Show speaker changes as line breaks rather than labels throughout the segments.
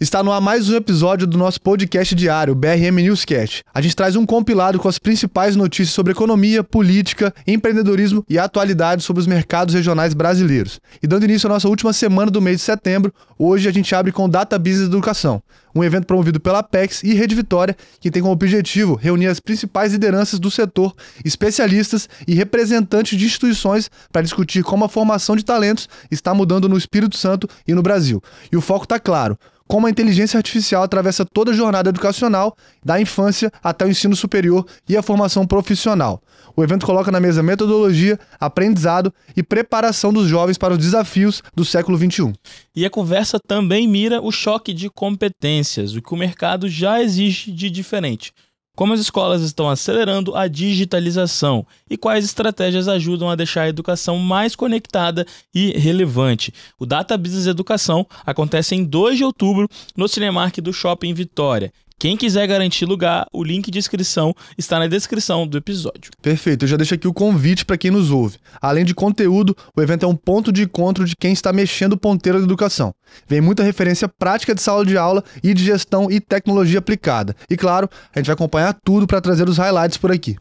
Está no ar mais um episódio do nosso podcast diário, BRM Newscast. A gente traz um compilado com as principais notícias sobre economia, política, empreendedorismo e atualidades sobre os mercados regionais brasileiros. E dando início à nossa última semana do mês de setembro, hoje a gente abre com Data Business Educação, um evento promovido pela Apex e Rede Vitória, que tem como objetivo reunir as principais lideranças do setor, especialistas e representantes de instituições para discutir como a formação de talentos está mudando no Espírito Santo e no Brasil. E o foco está claro: como a inteligência artificial atravessa toda a jornada educacional, da infância até o ensino superior e a formação profissional. O evento coloca na mesa metodologia, aprendizado e preparação dos jovens para os desafios do século XXI.
E a conversa também mira o choque de competências, o que o mercado já exige de diferente. Como as escolas estão acelerando a digitalização e quais estratégias ajudam a deixar a educação mais conectada e relevante. O Data Business Educação acontece em 2 de outubro no Cinemark do Shopping Vitória. Quem quiser garantir lugar, o link de inscrição está na descrição do episódio.
Perfeito, eu já deixo aqui o convite para quem nos ouve. Além de conteúdo, o evento é um ponto de encontro de quem está mexendo o ponteiro da educação. Vem muita referência prática de sala de aula e de gestão e tecnologia aplicada. E claro, a gente vai acompanhar tudo para trazer os highlights por aqui.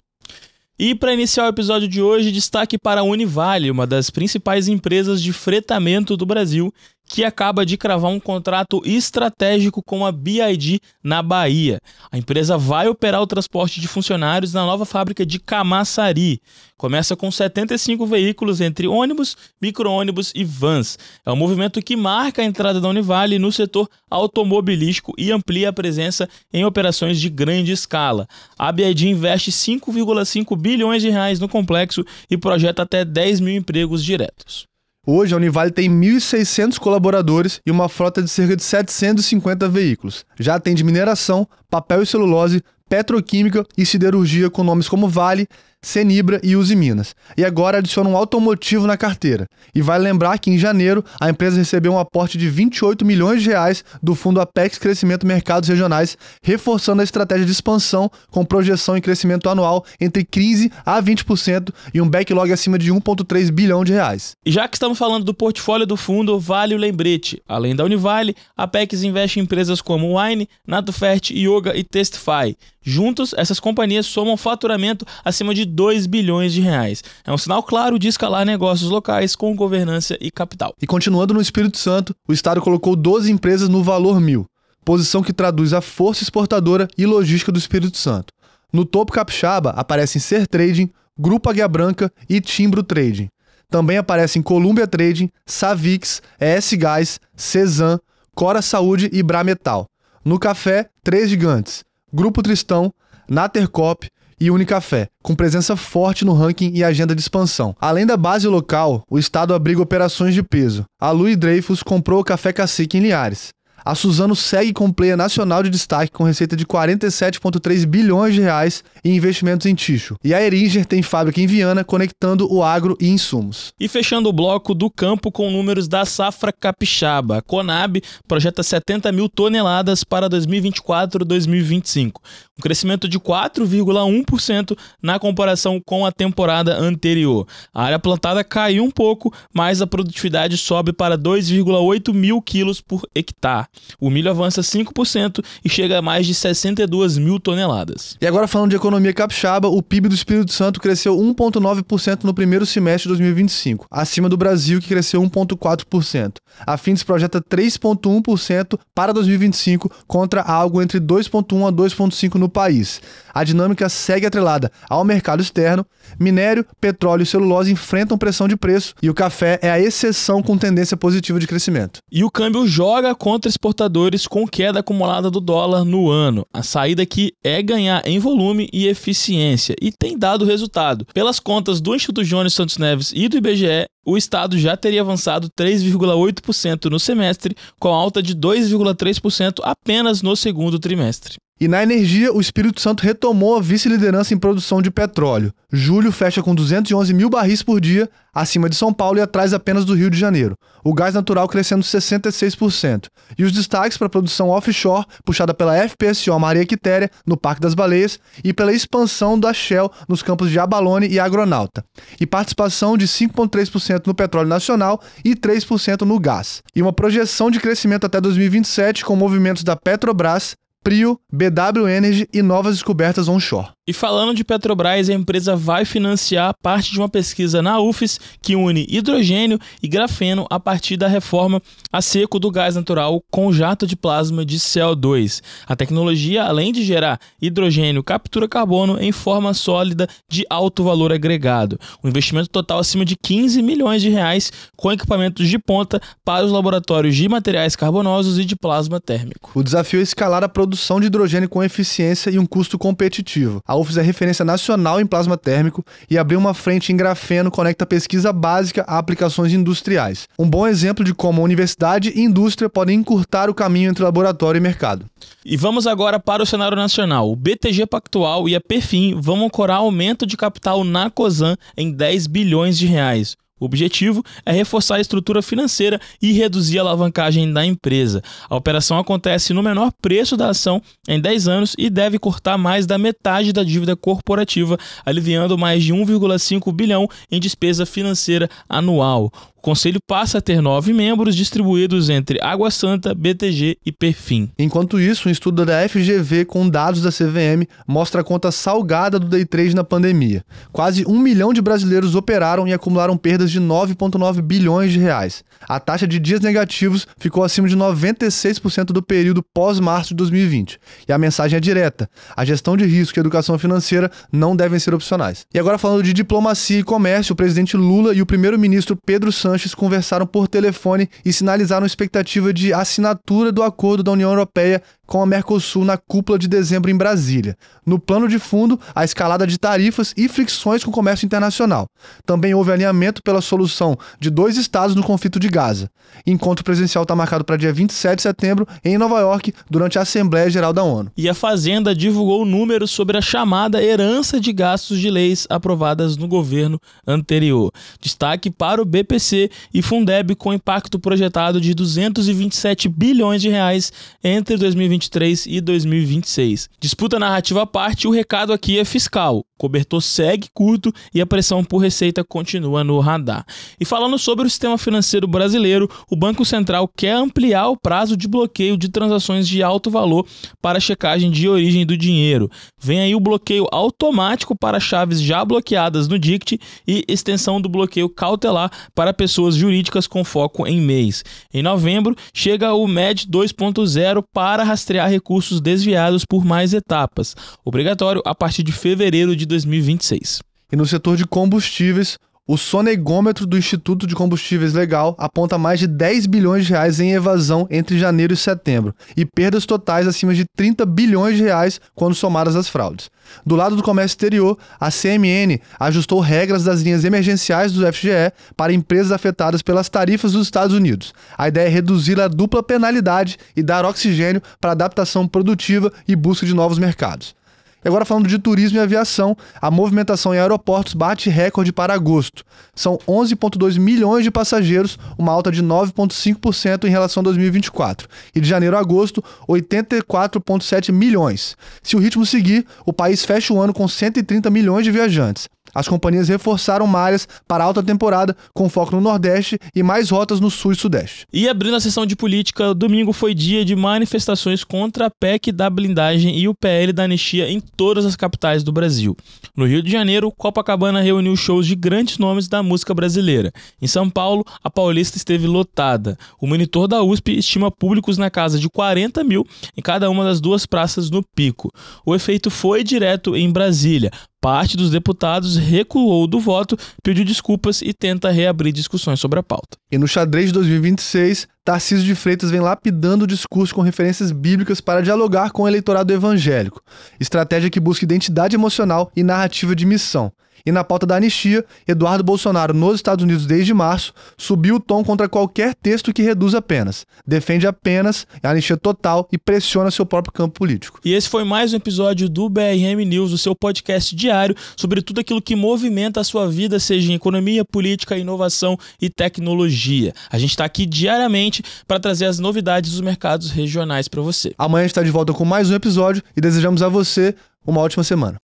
E para iniciar o episódio de hoje, destaque para a Univale, uma das principais empresas de fretamento do Brasil, que acaba de cravar um contrato estratégico com a BYD na Bahia. A empresa vai operar o transporte de funcionários na nova fábrica de Camaçari. Começa com 75 veículos entre ônibus, micro-ônibus e vans. É um movimento que marca a entrada da Univale no setor automobilístico e amplia a presença em operações de grande escala. A BYD investe 5,5 bilhões de reais no complexo e projeta até 10 mil empregos diretos.
Hoje, a Univale tem 1.600 colaboradores e uma frota de cerca de 750 veículos. Já atende mineração, papel e celulose, petroquímica e siderurgia com nomes como Vale, Cenibra e Uzi Minas. E agora adiciona um automotivo na carteira. E vale lembrar que em janeiro a empresa recebeu um aporte de 28 milhões de reais do fundo Apex Crescimento Mercados Regionais, reforçando a estratégia de expansão com projeção em crescimento anual entre 15% a 20% e um backlog acima de 1,3 bilhão de reais.
E já que estamos falando do portfólio do fundo, vale o lembrete. Além da Univale, a Apex investe em empresas como Wine, Natufert, Yoga e Testify. Juntos, essas companhias somam faturamento acima de 2 bilhões de reais. É um sinal claro de escalar negócios locais com governança e capital.
E continuando no Espírito Santo, o Estado colocou 12 empresas no valor 1000, posição que traduz a força exportadora e logística do Espírito Santo. No topo capixaba aparecem Ser Trading, Grupo Águia Branca e Timbro Trading. Também aparecem Columbia Trading, Savix, ES Gás, Cezan, Cora Saúde e Brametal. No café, 3 gigantes: Grupo Tristão, Natercop e Unicafé, com presença forte no ranking e agenda de expansão. Além da base local, o estado abriga operações de peso. A Louis Dreyfus comprou o Café Cacique em Linhares. A Suzano segue com player nacional de destaque com receita de 47,3 bilhões de reais em investimentos em tixo. E a Eringer tem fábrica em Viana, conectando o agro e insumos.
E fechando o bloco do campo com números da safra capixaba, a Conab projeta 70 mil toneladas para 2024-2025, um crescimento de 4,1% na comparação com a temporada anterior. A área plantada caiu um pouco, mas a produtividade sobe para 2,8 mil quilos por hectare. O milho avança 5% e chega a mais de 62 mil toneladas.
E agora falando de economia capixaba, o PIB do Espírito Santo cresceu 1,9% no primeiro semestre de 2025, acima do Brasil, que cresceu 1,4%. A Fins projeta 3,1% para 2025, contra algo entre 2,1% a 2,5% no país. A dinâmica segue atrelada ao mercado externo. Minério, petróleo e celulose enfrentam pressão de preço e o café é a exceção com tendência positiva de crescimento.
E o câmbio joga contra exportadores com queda acumulada do dólar no ano. A saída aqui é ganhar em volume e eficiência e tem dado resultado. Pelas contas do Instituto Jones Santos Neves e do IBGE, o estado já teria avançado 3,8% no semestre, com alta de 2,3% apenas no segundo trimestre.
E na energia, o Espírito Santo retomou a vice-liderança em produção de petróleo. Julho fecha com 211 mil barris por dia, acima de São Paulo e atrás apenas do Rio de Janeiro. O gás natural crescendo 66%. E os destaques para a produção offshore, puxada pela FPSO Maria Quitéria, no Parque das Baleias, e pela expansão da Shell nos campos de Abalone e Agronauta. E participação de 5,3% no petróleo nacional e 3% no gás. E uma projeção de crescimento até 2027 com movimentos da Petrobras, Prio, BW Energy e novas descobertas onshore.
E falando de Petrobras, a empresa vai financiar parte de uma pesquisa na UFES que une hidrogênio e grafeno a partir da reforma a seco do gás natural com jato de plasma de CO2. A tecnologia, além de gerar hidrogênio, captura carbono em forma sólida de alto valor agregado. Um investimento total acima de 15 milhões de reais com equipamentos de ponta para os laboratórios de materiais carbonosos e de plasma térmico.
O desafio é escalar a produção de hidrogênio com eficiência e um custo competitivo. A UFES é referência nacional em plasma térmico e abrir uma frente em grafeno conecta a pesquisa básica a aplicações industriais. Um bom exemplo de como a universidade e indústria podem encurtar o caminho entre laboratório e mercado.
E vamos agora para o cenário nacional. O BTG Pactual e a Perfin vão ancorar aumento de capital na Cosan em 10 bilhões de reais. O objetivo é reforçar a estrutura financeira e reduzir a alavancagem da empresa. A operação acontece no menor preço da ação em 10 anos e deve cortar mais da metade da dívida corporativa, aliviando mais de 1,5 bilhão em despesa financeira anual. O conselho passa a ter 9 membros distribuídos entre Água Santa, BTG e Perfin.
Enquanto isso, um estudo da FGV com dados da CVM mostra a conta salgada do day trade na pandemia. Quase 1 milhão de brasileiros operaram e acumularam perdas de 9,9 bilhões de reais. A taxa de dias negativos ficou acima de 96% do período pós-março de 2020. E a mensagem é direta: a gestão de risco e a educação financeira não devem ser opcionais. E agora falando de diplomacia e comércio, o presidente Lula e o primeiro-ministro Pedro Sanches conversaram por telefone e sinalizaram expectativa de assinatura do acordo da União Europeia com a Mercosul na cúpula de dezembro em Brasília. No plano de fundo, a escalada de tarifas e fricções com o comércio internacional. Também houve alinhamento pela solução de 2 estados no conflito de Gaza. Encontro presencial está marcado para dia 27 de setembro em Nova York, durante a Assembleia Geral da ONU.
E a Fazenda divulgou números sobre a chamada herança de gastos de leis aprovadas no governo anterior. Destaque para o BPC e Fundeb, com impacto projetado de 227 bilhões de reais entre 2023 e 2026. Disputa narrativa à parte, o recado aqui é fiscal. O cobertor segue curto e a pressão por receita continua no radar. E falando sobre o sistema financeiro brasileiro, o Banco Central quer ampliar o prazo de bloqueio de transações de alto valor para a checagem de origem do dinheiro. Vem aí o bloqueio automático para chaves já bloqueadas no DICT e extensão do bloqueio cautelar para pessoas jurídicas com foco em MEIs. Em novembro, chega o MED 2.0 para rastrear recursos desviados por mais etapas, obrigatório a partir de fevereiro de 2026.
E no setor de combustíveis, o sonegômetro do Instituto de Combustíveis Legal aponta mais de 10 bilhões de reais em evasão entre janeiro e setembro e perdas totais acima de 30 bilhões de reais quando somadas as fraudes. Do lado do comércio exterior, a CMN ajustou regras das linhas emergenciais do FGE para empresas afetadas pelas tarifas dos Estados Unidos. A ideia é reduzir a dupla penalidade e dar oxigênio para adaptação produtiva e busca de novos mercados. E agora falando de turismo e aviação, a movimentação em aeroportos bate recorde para agosto. São 11,2 milhões de passageiros, uma alta de 9,5% em relação a 2024. E de janeiro a agosto, 84,7 milhões. Se o ritmo seguir, o país fecha o ano com 130 milhões de viajantes. As companhias reforçaram malhas para a alta temporada, com foco no Nordeste e mais rotas no Sul e Sudeste.
E abrindo a sessão de política, domingo foi dia de manifestações contra a PEC da blindagem e o PL da anistia em todas as capitais do Brasil. No Rio de Janeiro, Copacabana reuniu shows de grandes nomes da música brasileira. Em São Paulo, a Paulista esteve lotada. O monitor da USP estima públicos na casa de 40 mil em cada uma das 2 praças no Pico. O efeito foi direto em Brasília. Parte dos deputados recuou do voto, pediu desculpas e tenta reabrir discussões sobre a pauta.
E no xadrez de 2026, Tarcísio de Freitas vem lapidando o discurso com referências bíblicas para dialogar com o eleitorado evangélico. Estratégia que busca identidade emocional e narrativa de missão. E na pauta da anistia, Eduardo Bolsonaro, nos Estados Unidos desde março, subiu o tom contra qualquer texto que reduza penas. Defende apenas a anistia total e pressiona seu próprio campo político.
E esse foi mais um episódio do BRM News, o seu podcast diário sobre tudo aquilo que movimenta a sua vida, seja em economia, política, inovação e tecnologia. A gente está aqui diariamente para trazer as novidades dos mercados regionais para você.
Amanhã a gente está de volta com mais um episódio e desejamos a você uma ótima semana.